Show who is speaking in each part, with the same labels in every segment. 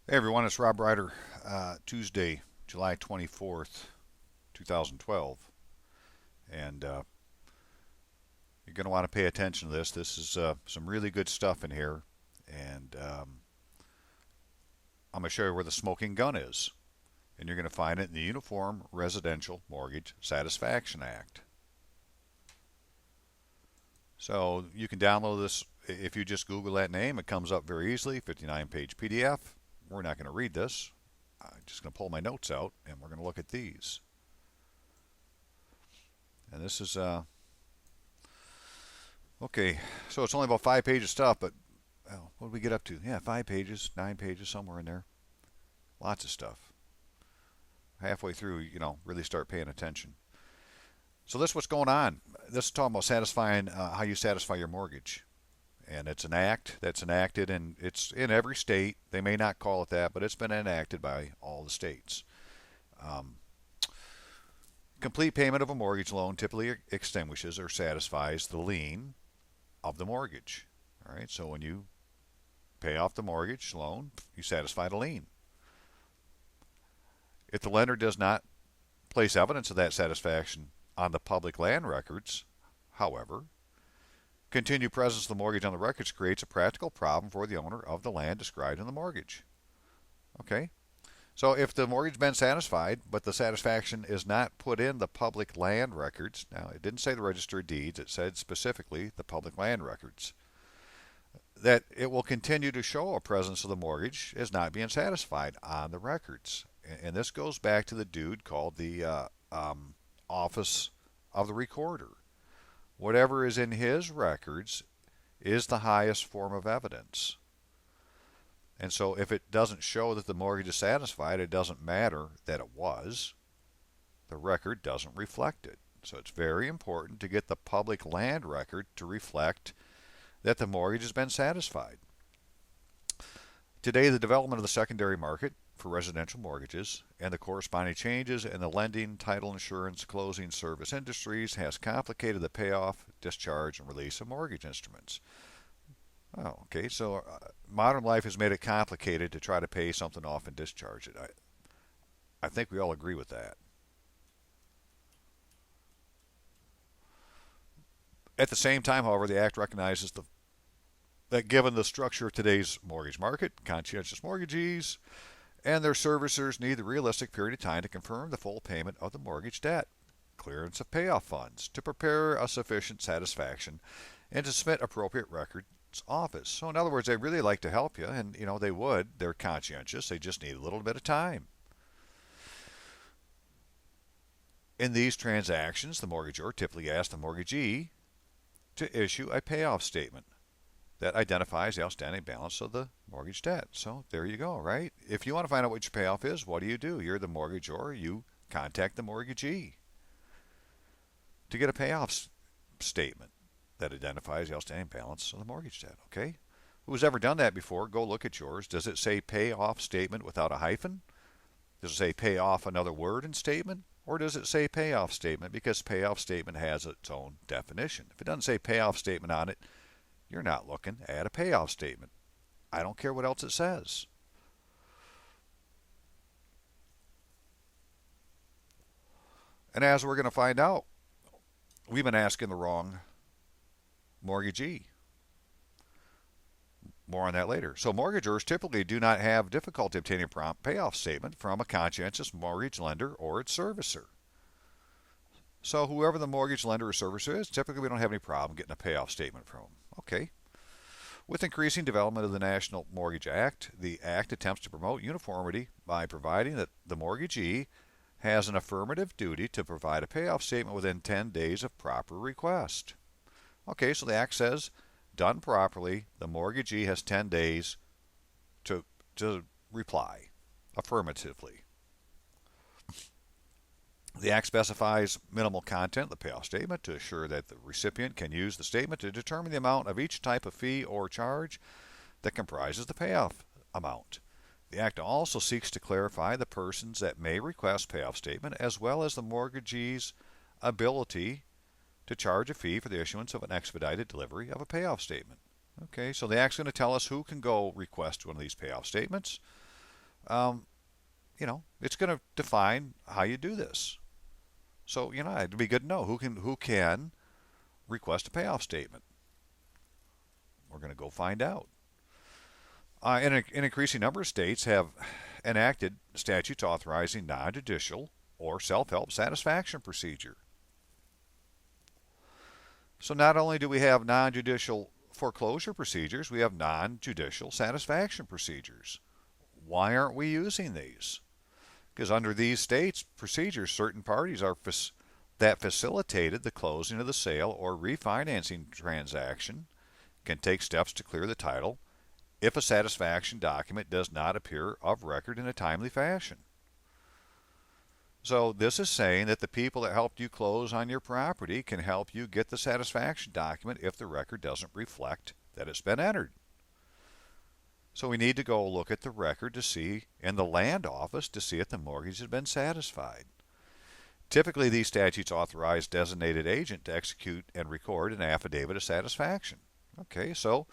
Speaker 1: Hey everyone, it's Rob Ryder. Tuesday, July 24th, 2012. And you're going to want to pay attention to this. This is some really good stuff in here. And I'm going to show you where the smoking gun is. And you're going to find it in the Uniform Residential Mortgage Satisfaction Act. So you can download this. If you just Google that name, it comes up very easily. 59-page PDF. We're not going to read this. I'm just going to pull my notes out and we're going to look at these. And this is okay, so it's only about 5 pages of stuff, but well, what did we get up to? Yeah, 5 pages, 9 pages, somewhere in there. Lots of stuff. Halfway through, really start paying attention. So this is what's going on. This is talking about satisfying how you satisfy your mortgage. And it's an act that's enacted, and it's in every state. They may not call it that, but it's been enacted by all the states. Um, Complete payment of a mortgage loan typically extinguishes or satisfies the lien of the mortgage. All right, so when you pay off the mortgage loan, you satisfy the lien. If the lender does not place evidence of that satisfaction on the public land records, however, continued presence of the mortgage on the records creates a practical problem for the owner of the land described in the mortgage. Okay? So if the mortgage has been satisfied, but the satisfaction is not put in the public land records, now it didn't say the register of deeds, it said specifically the public land records, that it will continue to show a presence of the mortgage as not being satisfied on the records. And this goes back to the dude called the Office of the Recorder. Whatever is in his records is the highest form of evidence. And so if it doesn't show that the mortgage is satisfied, it doesn't matter that it was. The record doesn't reflect it. So it's very important to get the public land record to reflect that the mortgage has been satisfied. Today, the development of the secondary market for residential mortgages and the corresponding changes in the lending, title insurance, closing service industries has complicated the payoff, discharge, and release of mortgage instruments. Oh, okay. So modern life has made it complicated to try to pay something off and discharge it. I think we all agree with that. At the same time, however, the Act recognizes that given the structure of today's mortgage market, conscientious mortgagees and their servicers need the realistic period of time to confirm the full payment of the mortgage debt, clearance of payoff funds, to prepare a sufficient satisfaction, and to submit appropriate records office. So in other words, they really like to help you, and they would. They're conscientious. They just need a little bit of time. In these transactions, the mortgagor typically asks the mortgagee to issue a payoff statement that identifies the outstanding balance of the mortgage debt. So there you go, right? If you want to find out what your payoff is, what do? You're the mortgagor. You contact the mortgagee to get a payoff statement that identifies the outstanding balance of the mortgage debt. Okay? Who's ever done that before? Go look at yours. Does it say payoff statement without a hyphen? Does it say pay off another word in statement? Or does it say payoff statement? Because payoff statement has its own definition. If it doesn't say payoff statement on it, you're not looking at a payoff statement. I don't care what else it says. And as we're going to find out, we've been asking the wrong mortgagee. More on that later. So mortgagors typically do not have difficulty obtaining a prompt payoff statement from a conscientious mortgage lender or its servicer. So whoever the mortgage lender or servicer is, typically we don't have any problem getting a payoff statement from them. Okay. With increasing development of the National Mortgage Act, the Act attempts to promote uniformity by providing that the mortgagee has an affirmative duty to provide a payoff statement within 10 days of proper request. Okay, so the Act says, done properly, the mortgagee has 10 days to reply affirmatively. The Act specifies minimal content of the payoff statement to assure that the recipient can use the statement to determine the amount of each type of fee or charge that comprises the payoff amount. The Act also seeks to clarify the persons that may request payoff statement as well as the mortgagee's ability to charge a fee for the issuance of an expedited delivery of a payoff statement. Okay, so the Act's going to tell us who can go request one of these payoff statements. um, it's going to define how you do this. So, it'd be good to know who can request a payoff statement. We're going to go find out. An increasing number of states have enacted statutes authorizing non-judicial or self-help satisfaction procedure. So not only do we have non-judicial foreclosure procedures, we have non-judicial satisfaction procedures. Why aren't we using these? Because under these states' procedures, certain parties that facilitated the closing of the sale or refinancing transaction can take steps to clear the title if a satisfaction document does not appear of record in a timely fashion. So this is saying that the people that helped you close on your property can help you get the satisfaction document if the record doesn't reflect that it's been entered. So we need to go look at the record to see, in the land office, to see if the mortgage has been satisfied. Typically, these statutes authorize designated agent to execute and record an affidavit of satisfaction. Okay, so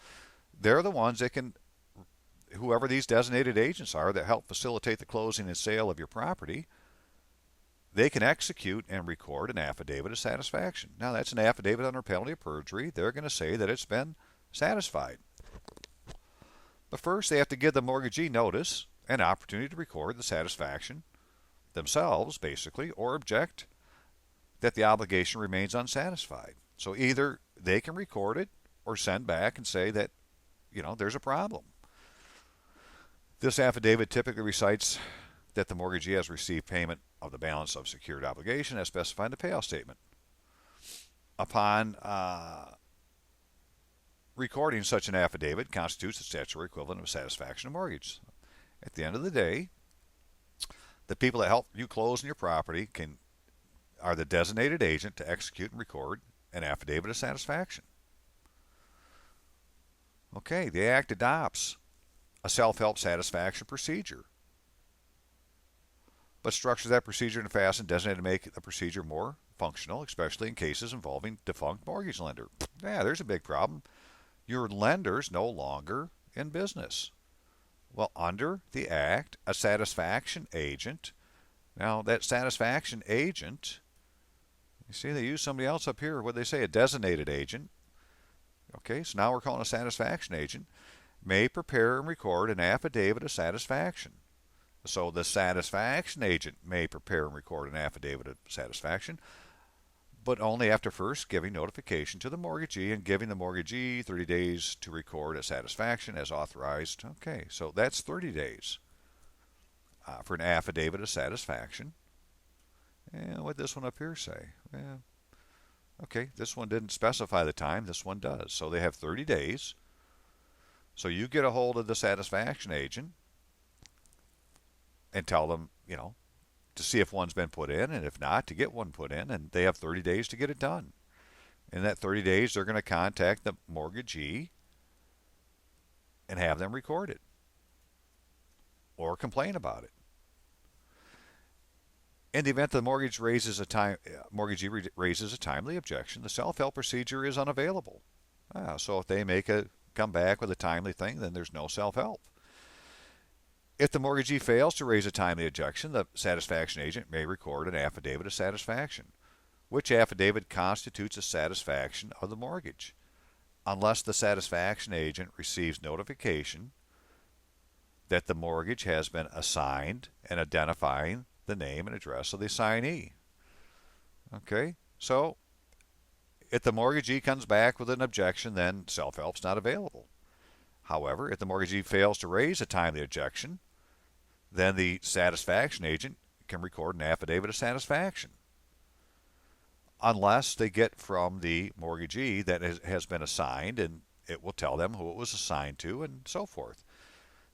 Speaker 1: they're the ones that can, whoever these designated agents are that help facilitate the closing and sale of your property, they can execute and record an affidavit of satisfaction. Now, that's an affidavit under penalty of perjury. They're going to say that it's been satisfied. But first, they have to give the mortgagee notice, an opportunity to record the satisfaction themselves, basically, or object that the obligation remains unsatisfied. So either they can record it or send back and say that, there's a problem. This affidavit typically recites that the mortgagee has received payment of the balance of secured obligation as specified in the payoff statement. Upon recording such an affidavit constitutes the statutory equivalent of satisfaction of mortgage. At the end of the day, the people that help you close on your property are the designated agent to execute and record an affidavit of satisfaction. Okay, the Act adopts a self-help satisfaction procedure, but structures that procedure in a fashion designated to make the procedure more functional, especially in cases involving defunct mortgage lender. Yeah, there's a big problem. Your lender's no longer in business. Well, under the Act, a satisfaction agent, now that satisfaction agent, you see they use somebody else up here, what they say, a designated agent. Okay, so now we're calling a satisfaction agent, may prepare and record an affidavit of satisfaction. So the satisfaction agent may prepare and record an affidavit of satisfaction, but only after first giving notification to the mortgagee and giving the mortgagee 30 days to record a satisfaction as authorized. Okay, so that's 30 days for an affidavit of satisfaction. And what this one up here say? Well, okay, this one didn't specify the time. This one does. So they have 30 days. So you get a hold of the satisfaction agent and tell them, to see if one's been put in, and if not, to get one put in, and they have 30 days to get it done. In that 30 days, they're going to contact the mortgagee and have them record it or complain about it. In the event the mortgagee raises a timely objection, the self-help procedure is unavailable. So if they come back with a timely thing, then there's no self-help. If the mortgagee fails to raise a timely objection, the satisfaction agent may record an affidavit of satisfaction, which affidavit constitutes a satisfaction of the mortgage, unless the satisfaction agent receives notification that the mortgage has been assigned and identifying the name and address of the assignee. Okay, so if the mortgagee comes back with an objection, then self-help's not available. However, if the mortgagee fails to raise a timely objection, then the satisfaction agent can record an affidavit of satisfaction, unless they get from the mortgagee that has been assigned, and it will tell them who it was assigned to and so forth.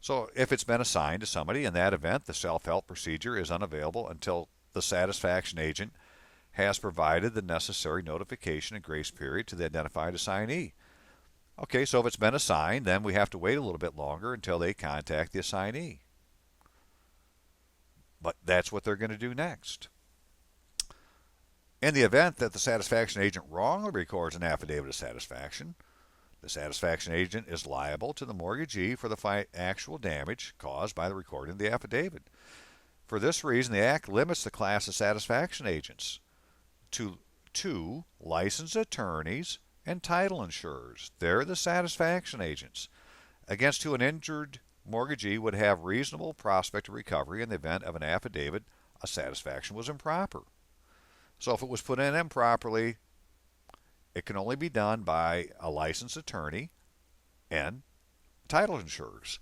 Speaker 1: So if it's been assigned to somebody, in that event, the self-help procedure is unavailable until the satisfaction agent has provided the necessary notification and grace period to the identified assignee. Okay, so if it's been assigned, then we have to wait a little bit longer until they contact the assignee. But that's what they're going to do next. In the event that the satisfaction agent wrongly records an affidavit of satisfaction, The satisfaction agent is liable to the mortgagee for the actual damage caused by the recording of the affidavit. For this reason, the Act limits the class of satisfaction agents to two licensed attorneys and title insurers. They're the satisfaction agents, against who an injured mortgagee would have reasonable prospect of recovery in the event of an affidavit a satisfaction was improper. So if it was put in improperly, it can only be done by a licensed attorney and title insurers.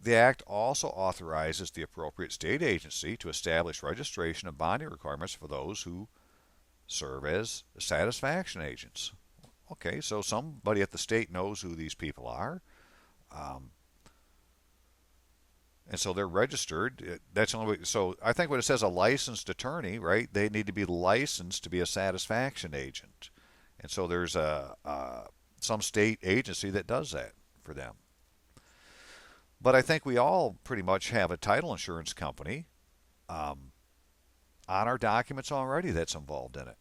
Speaker 1: The Act also authorizes the appropriate state agency to establish registration and bonding requirements for those who serve as satisfaction agents. Okay, so somebody at the state knows who these people are, and so they're registered. That's the only way. So I think when it says a licensed attorney, right, they need to be licensed to be a satisfaction agent, and so there's some state agency that does that for them. But I think we all pretty much have a title insurance company on our documents already that's involved in it.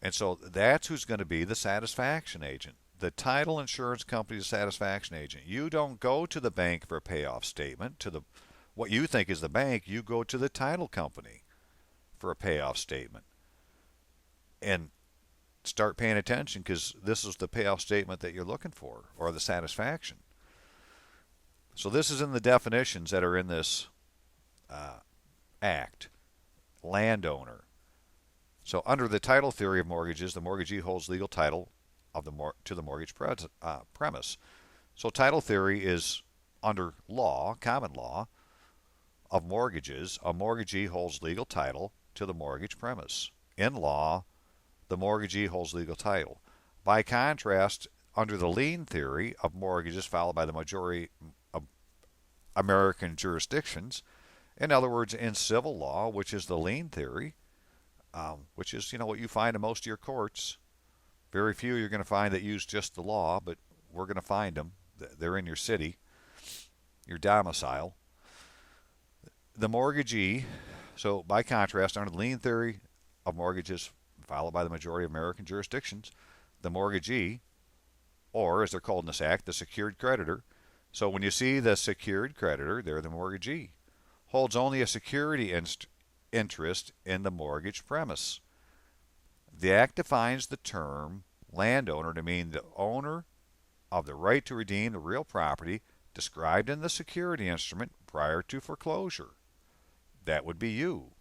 Speaker 1: And so that's who's going to be the satisfaction agent. The title insurance company is a satisfaction agent. You don't go to the bank for a payoff statement, to the what you think is the bank. You go to the title company for a payoff statement. And start paying attention, because this is the payoff statement that you're looking for, or the satisfaction. So this is in the definitions that are in this Act. Landowner. So under the title theory of mortgages, the mortgagee holds legal title of to the mortgage premise. So title theory is under law, common law, of mortgages. A mortgagee holds legal title to the mortgage premise. In law, the mortgagee holds legal title. By contrast, under the lien theory of mortgages followed by the majority of American jurisdictions, in other words, in civil law, which is the lien theory, which is, what you find in most of your courts. Very few you're going to find that use just the law, but we're going to find them. They're in your city, your domicile. The mortgagee, so by contrast, under the lien theory of mortgages followed by the majority of American jurisdictions, the mortgagee, or as they're called in this Act, the secured creditor. So when you see the secured creditor, they're the mortgagee, holds only a security interest in the mortgage premise. The Act defines the term landowner to mean the owner of the right to redeem the real property described in the security instrument prior to foreclosure. That would be you.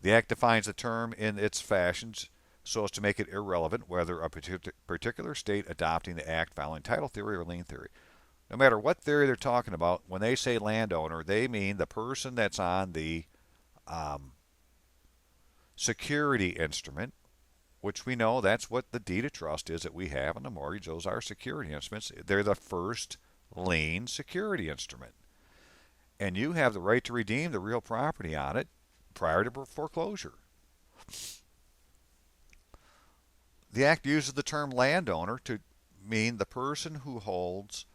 Speaker 1: The Act defines the term in its fashions so as to make it irrelevant whether a particular state adopting the Act following title theory or lien theory. No matter what theory they're talking about, when they say landowner, they mean the person that's on the security instrument, which we know that's what the deed of trust is that we have in the mortgage. Those are security instruments. They're the first lien security instrument. And you have the right to redeem the real property on it prior to foreclosure. The Act uses the term landowner to mean the person who holds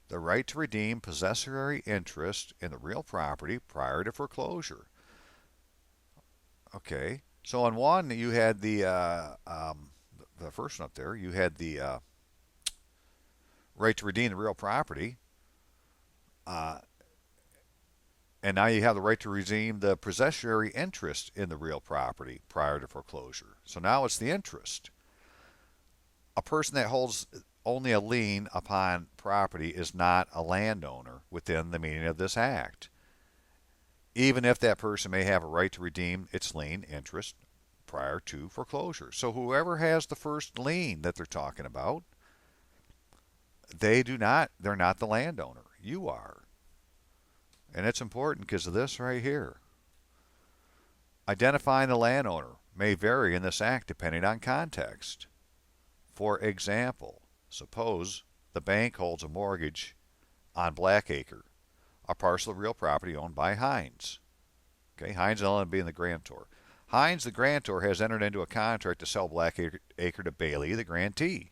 Speaker 1: the right to redeem possessory interest in the real property prior to foreclosure. Okay, so on one you had the first one up there, you had the right to redeem the real property, and now you have the right to redeem the possessory interest in the real property prior to foreclosure. So now it's the interest. A person that holds only a lien upon property is not a landowner within the meaning of this Act, even if that person may have a right to redeem its lien interest prior to foreclosure. So whoever has the first lien that they're talking about, they're not the landowner. You are. And it's important because of this right here. Identifying the landowner may vary in this Act depending on context. For example, suppose the bank holds a mortgage on Blackacre, a parcel of real property owned by Hines. Okay, Hines Ellen being the grantor. Hines, the grantor, has entered into a contract to sell Blackacre to Bailey, the grantee,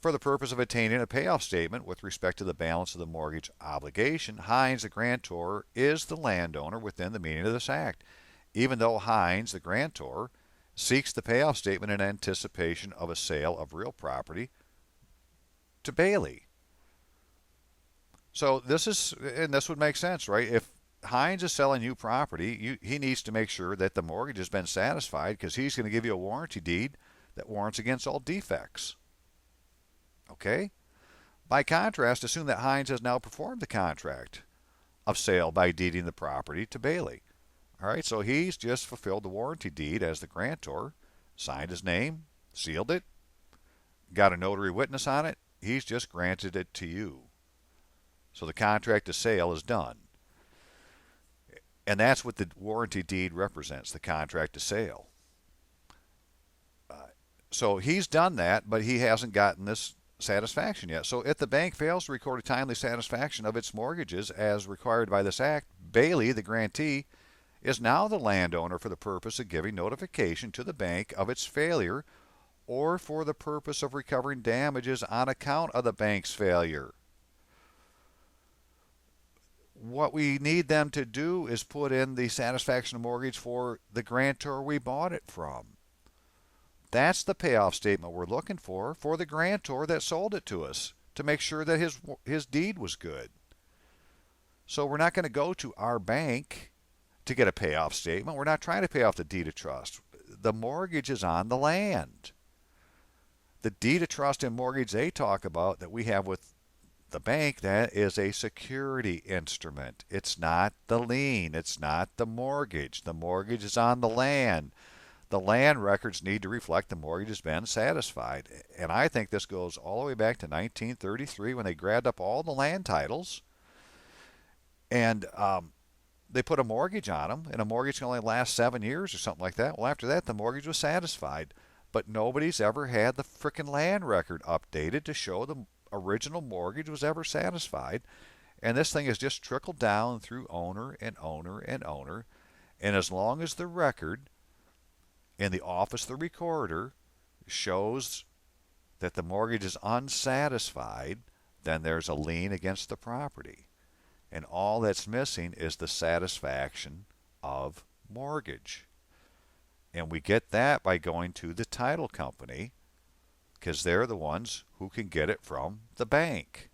Speaker 1: for the purpose of obtaining a payoff statement with respect to the balance of the mortgage obligation. Hines, the grantor, is the landowner within the meaning of this Act, even though Hines, the grantor, seeks the payoff statement in anticipation of a sale of real property to Bailey. So this would make sense, right? If Hines is selling you property, he needs to make sure that the mortgage has been satisfied because he's going to give you a warranty deed that warrants against all defects. Okay? By contrast, assume that Hines has now performed the contract of sale by deeding the property to Bailey. All right, so he's just fulfilled the warranty deed as the grantor, signed his name, sealed it, got a notary witness on it. He's just granted it to you. So the contract of sale is done. And that's what the warranty deed represents, the contract of sale. So he's done that, but he hasn't gotten this satisfaction yet. So if the bank fails to record a timely satisfaction of its mortgages as required by this act, Bailey, the grantee, is now the landowner for the purpose of giving notification to the bank of its failure or for the purpose of recovering damages on account of the bank's failure. What we need them to do is put in the satisfaction of mortgage for the grantor we bought it from. That's the payoff statement we're looking for the grantor that sold it to us to make sure that his deed was good. So we're not going to go to our bank to get a payoff statement. We're not trying to pay off the deed of trust. The mortgage is on the land. The deed of trust and mortgage they talk about that we have with the bank, that is a security instrument. It's not the lien. It's not the mortgage. The mortgage is on the land. The land records need to reflect the mortgage has been satisfied. And I think this goes all the way back to 1933 when they grabbed up all the land titles and they put a mortgage on them, and a mortgage can only last 7 years or something like that. Well, after that, the mortgage was satisfied. But nobody's ever had the frickin' land record updated to show the original mortgage was ever satisfied. And this thing has just trickled down through owner and owner and owner. And as long as the record in the office of the recorder shows that the mortgage is unsatisfied, then there's a lien against the property. And all that's missing is the satisfaction of mortgage. And we get that by going to the title company because they're the ones who can get it from the bank.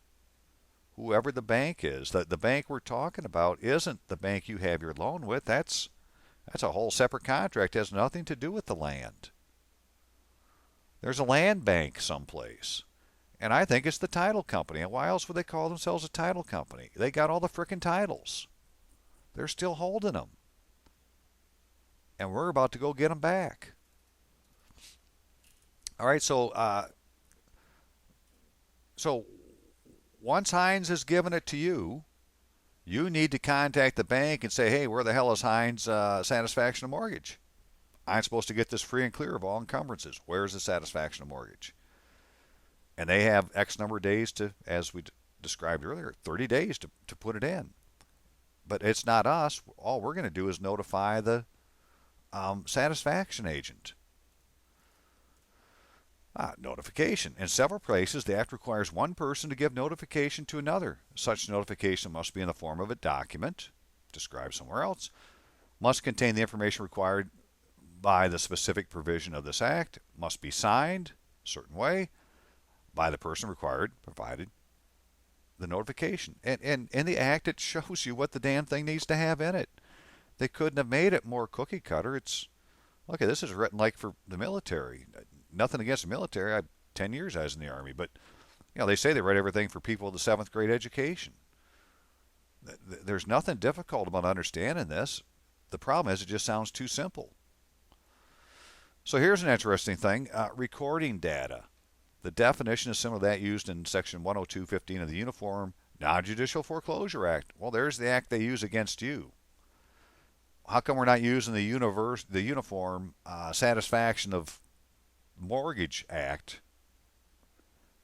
Speaker 1: Whoever the bank is. The bank we're talking about isn't the bank you have your loan with. That's a whole separate contract. It has nothing to do with the land. There's a land bank someplace. And I think it's the title company. And why else would they call themselves a title company? They got all the frickin' titles. They're still holding them. And we're about to go get them back. All right, so once Hines has given it to you, you need to contact the bank and say, hey, where the hell is Hines' satisfaction of mortgage? I'm supposed to get this free and clear of all encumbrances. Where's the satisfaction of mortgage? And they have X number of days to, as we described earlier, 30 days to put it in. But it's not us. All we're going to do is notify the satisfaction agent. Notification. In several places, the Act requires one person to give notification to another. Such notification must be in the form of a document, described somewhere else, must contain the information required by the specific provision of this Act, must be signed a certain way by the person required, provided the notification. And in the Act, it shows you what the damn thing needs to have in it. They couldn't have made it more cookie cutter. It's, okay, this is written like for the military. Nothing against the military. 10 years I was in the Army, but they say they write everything for people with a 7th grade education. There's nothing difficult about understanding this. The problem is it just sounds too simple. So here's an interesting thing. Recording data. The definition is similar to that used in Section 102.15 of the Uniform Non-Judicial Foreclosure Act. Well, there's the act they use against you. How come we're not using the Uniform Satisfaction of Mortgage Act?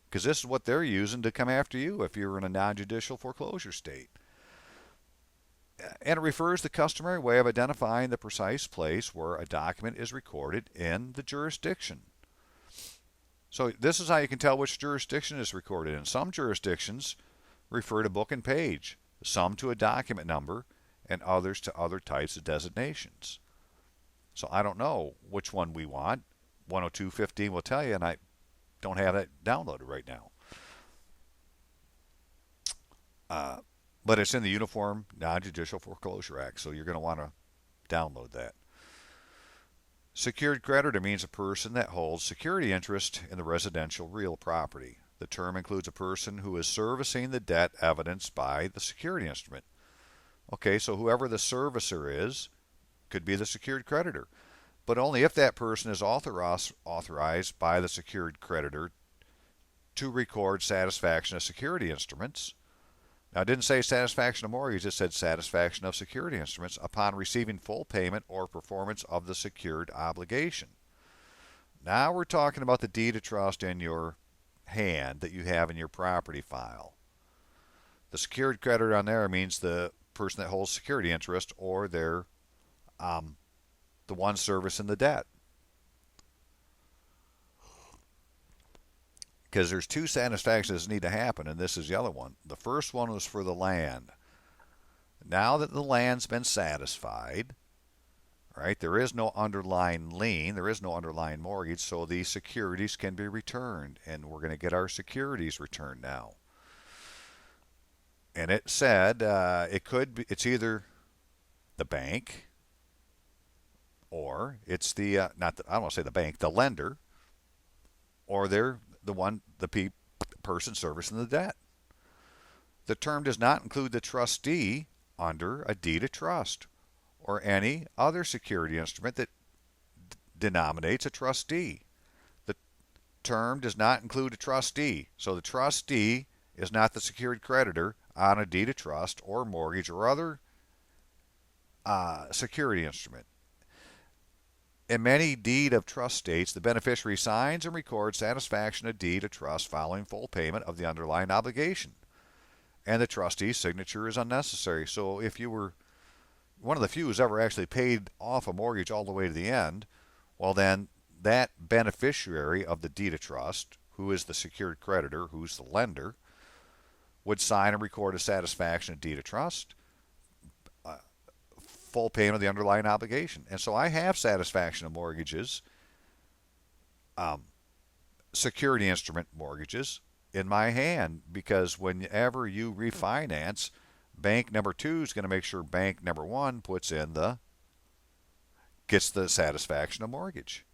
Speaker 1: Because this is what they're using to come after you if you're in a non-judicial foreclosure state. And it refers to the customary way of identifying the precise place where a document is recorded in the jurisdiction. So this is how you can tell which jurisdiction is recorded in. Some jurisdictions refer to book and page, some to a document number, and others to other types of designations. So I don't know which one we want. 102.15 will tell you, and I don't have that downloaded right now. Uh, but it's in the Uniform Non-Judicial Foreclosure Act, so you're going to want to download that. Secured creditor means a person that holds security interest in the residential real property. The term includes a person who is servicing the debt evidenced by the security instrument. Okay, so whoever the servicer is could be the secured creditor, but only if that person is authorized by the secured creditor to record satisfaction of security instruments. Now, it didn't say satisfaction of mortgage, it said satisfaction of security instruments upon receiving full payment or performance of the secured obligation. Now we're talking about the deed of trust in your hand that you have in your property file. The secured creditor on there means the person that holds security interest, or they're the one servicing the debt. Because there's two satisfactions that need to happen, and this is the other one. The first one was for the land. Now that the land's been satisfied, right, there is no underlying lien, there is no underlying mortgage, so these securities can be returned, and we're going to get our securities returned now. And it said it's either the bank, or it's the I don't want to say the bank, the lender, or they're the person servicing the debt. The term does not include the trustee under a deed of trust or any other security instrument that denominates a trustee. The term does not include a trustee, so the trustee is not the secured creditor on a deed of trust or mortgage or other security instrument. In many deed of trust states, the beneficiary signs and records satisfaction of deed of trust following full payment of the underlying obligation, and the trustee's signature is unnecessary. So if you were one of the few who's ever actually paid off a mortgage all the way to the end, well then that beneficiary of the deed of trust, who is the secured creditor, who's the lender, would sign and record a satisfaction of deed of trust, full payment of the underlying obligation. And so I have satisfaction of mortgages, security instrument mortgages in my hand, because whenever you refinance, bank number 2 is going to make sure bank number 1 gets the satisfaction of mortgage.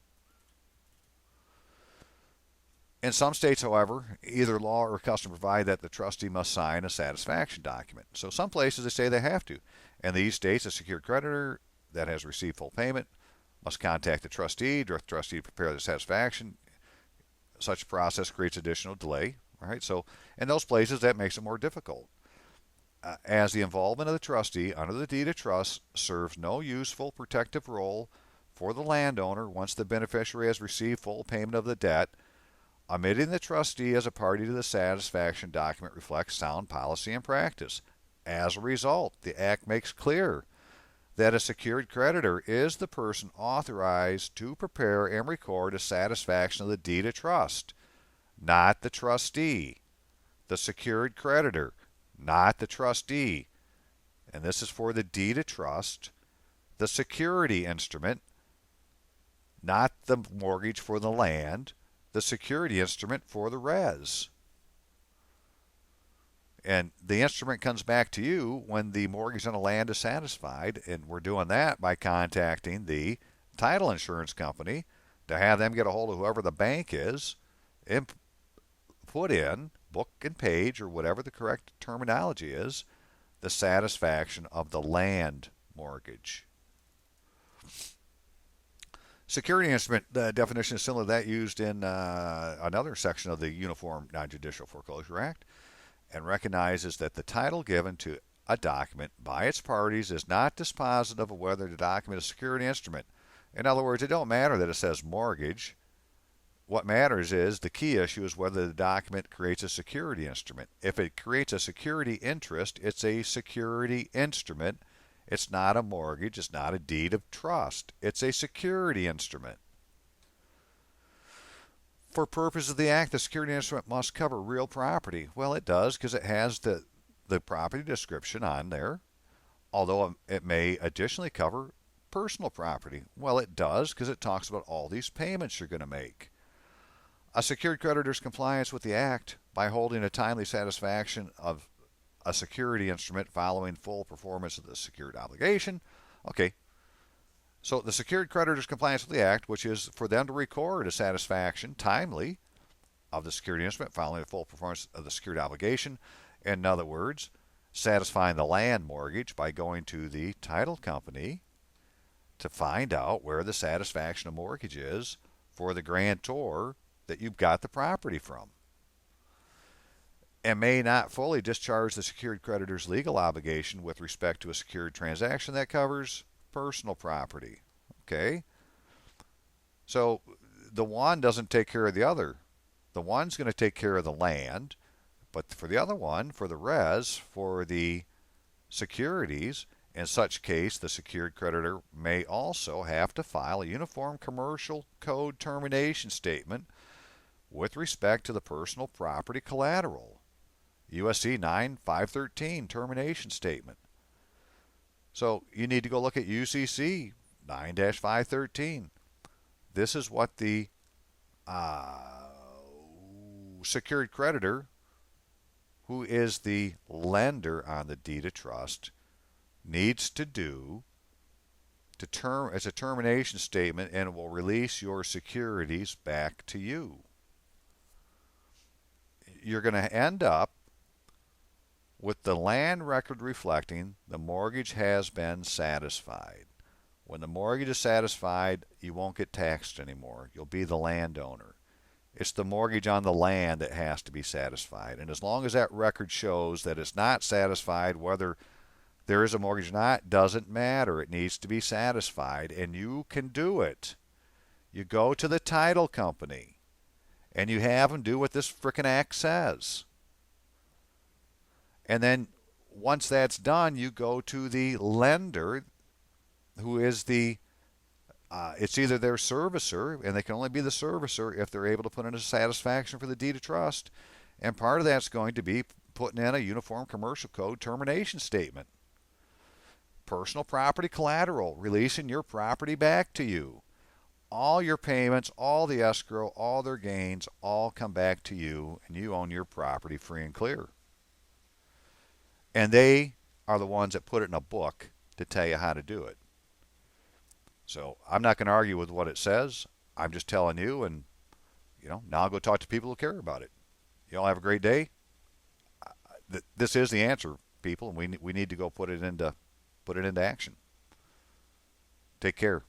Speaker 1: In some states, however, either law or custom provide that the trustee must sign a satisfaction document. So some places they say they have to. In these states, a secured creditor that has received full payment must contact the trustee, direct the trustee to prepare the satisfaction. Such a process creates additional delay. Right? So in those places, that makes it more difficult. As the involvement of the trustee under the deed of trust serves no useful protective role for the landowner once the beneficiary has received full payment of the debt, omitting the trustee as a party to the satisfaction document reflects sound policy and practice. As a result, the Act makes clear that a secured creditor is the person authorized to prepare and record a satisfaction of the deed of trust, not the trustee. The secured creditor, not the trustee. And this is for the deed of trust, the security instrument, not the mortgage for the land, the security instrument for the res. And the instrument comes back to you when the mortgage on the land is satisfied, and we're doing that by contacting the title insurance company to have them get a hold of whoever the bank is and put in, book and page, or whatever the correct terminology is, the satisfaction of the land mortgage. Security instrument definition is similar to that used in another section of the Uniform Non-Judicial Foreclosure Act, and recognizes that the title given to a document by its parties is not dispositive of whether the document is a security instrument. In other words, it don't matter that it says mortgage. What matters is the key issue is whether the document creates a security instrument. If it creates a security interest, it's a security instrument. It's not a mortgage. It's not a deed of trust. It's a security instrument. For purposes of the Act, the security instrument must cover real property. Well, it does, because it has the property description on there, although it may additionally cover personal property? Well, it does, because it talks about all these payments you're going to make. A secured creditor's compliance with the Act by holding a timely satisfaction of a security instrument following full performance of the secured obligation. Okay, so the secured creditor's compliance with the Act, which is for them to record a satisfaction timely of the security instrument following the full performance of the secured obligation. In other words, satisfying the land mortgage by going to the title company to find out where the satisfaction of mortgage is for the grantor that you've got the property from, and may not fully discharge the secured creditor's legal obligation with respect to a secured transaction that covers personal property. Okay? So the one doesn't take care of the other. The one's going to take care of the land, but for the other one, for the res, for the securities, in such case, the secured creditor may also have to file a Uniform Commercial Code termination statement with respect to the personal property collateral. USC 9-513 termination statement. So you need to go look at UCC 9-513. This is what the secured creditor, who is the lender on the deed of trust, needs to do as a termination statement, and it will release your securities back to you. You're going to end up with the land record reflecting the mortgage has been satisfied. When the mortgage is satisfied, you won't get taxed anymore. You'll be the landowner. It's the mortgage on the land that has to be satisfied. And as long as that record shows that it's not satisfied, whether there is a mortgage or not, doesn't matter. It needs to be satisfied, and you can do it. You go to the title company, and you have them do what this frickin' act says. And then once that's done, you go to the lender, who is it's either their servicer, and they can only be the servicer if they're able to put in a satisfaction for the deed of trust. And part of that's going to be putting in a Uniform Commercial Code termination statement. Personal property collateral, releasing your property back to you. All your payments, all the escrow, all their gains, all come back to you, and you own your property free and clear. And they are the ones that put it in a book to tell you how to do it. So I'm not going to argue with what it says. I'm just telling you, and now I'll go talk to people who care about it. You all have a great day. This is the answer, people, and we need to go put it into action. Take care.